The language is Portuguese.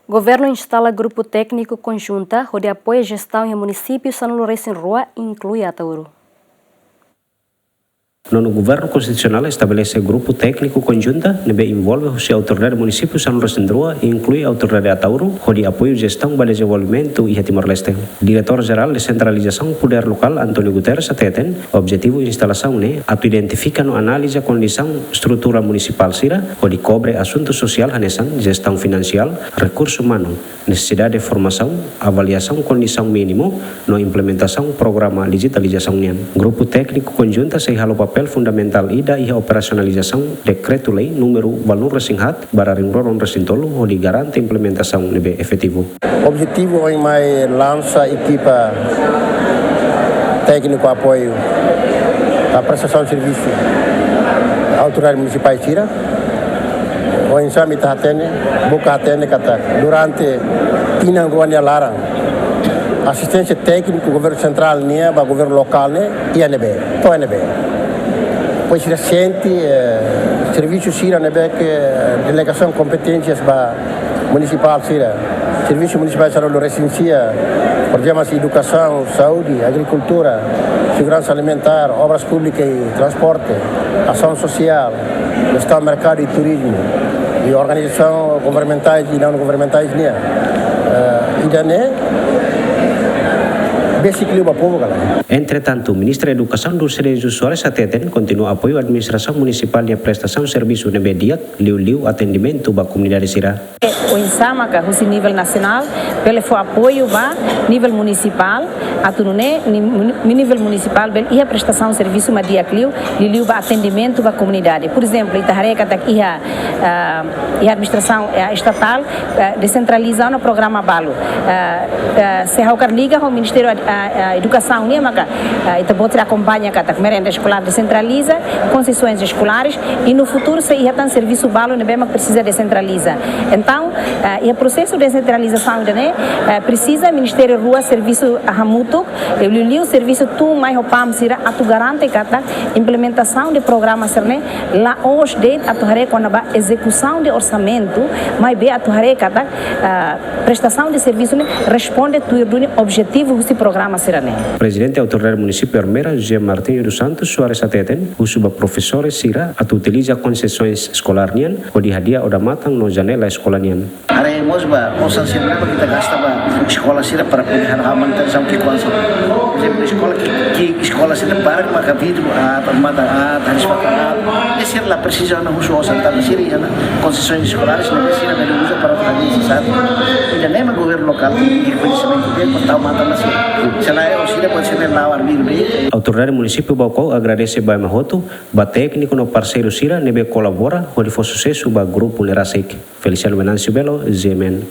Governo instala grupo técnico conjunta onde apoia a gestão em municípios São Lourenço em Rua, inclui Atauro. No governo constitucional estabelece grupo técnico conjunta que envolve a autoridade do município São Lourenço em Rua e inclui a autoridade Atauro, onde apoia a gestão para o desenvolvimento e Timor-Leste. Diretor-geral de Centralização Poder Local Antônio Guterres ateten, objetivo de instalação atu identifica no análise a condição estrutura municipal sira, onde cobre assunto social hanesan, gestão financeira, recurso humano, necessidade de formação, avaliação condição mínimo, no implementação programa digitalização nian. Grupo técnico conjunta se halo papel fundamental ida e a operacionalização decreto-lei número valor resinghat para ringroron resintolo onde garante implementação lebih efetivo. Objetivo é mais lança equipa técnico apoio a prestação de serviço autoridades municipais tira o ensame tahatene buka hatene kata durante tinang ruania larang assistência técnica governo central nia ba governo local ne INB to INB pois recente serviço sira nebe que delegação competências ba municipal sira serviço municipal São Lourenço programas de educação, saúde, agricultura, segurança alimentar, obras públicas e transporte, ação social, gestão mercado e turismo e organização governamentais e não governamentais nia e daí Entretanto, o Ministro da Educação dos Direitos Sociais ateten continua apoio à administração municipal e a prestação de serviço de mediak, liu atendimento da comunidade sira. O insama que é nível nacional, pelo apoio a nível municipal, atunune nível municipal e a prestação de serviço mediak liu atendimento da comunidade. Por exemplo, Itahareca daqui a administração estatal descentralizando o programa Balo. Se a liga ao Ministério da Educação, então pode acompanhar a merenda escolar descentraliza, concessões escolares e no futuro se ia ter serviço Balo, não precisa descentralizar. Então, o processo de descentralização precisa Ministério Rua serviço Hamuto, o serviço tu mais o PAM sira a tu garante que a implementação de programas lá hoje de a tu quando a execução de orçamento, mas bem a tu prestação de serviço responde tu objetivo desse programa será. Presidente da autoridade do município Armeira, José Martinho dos Santos Soares ateten, usuba professores sira a utiliza concessões escolar nian, o di hadiah o damatang no janela escola nian. Haremos ba konsensi berapa kita gasta ba sekolah sira para pilihan aman tersam ki kuasa. Jadi sekolah ki sekolah sira barang maka vidro mata harus pakai sira la precisão na uso santa sira na concessões escolares na sira na uso para fazer sabe. E nem o governo local e conhecimento dele para tal mata na sira. A autoridade do município Baucau agradece a Mahoto, a técnico no parceiro Sira, nebe colabora, onde foi sucesso o grupo Lerasek. Feliciano Venâncio Belo, GMN.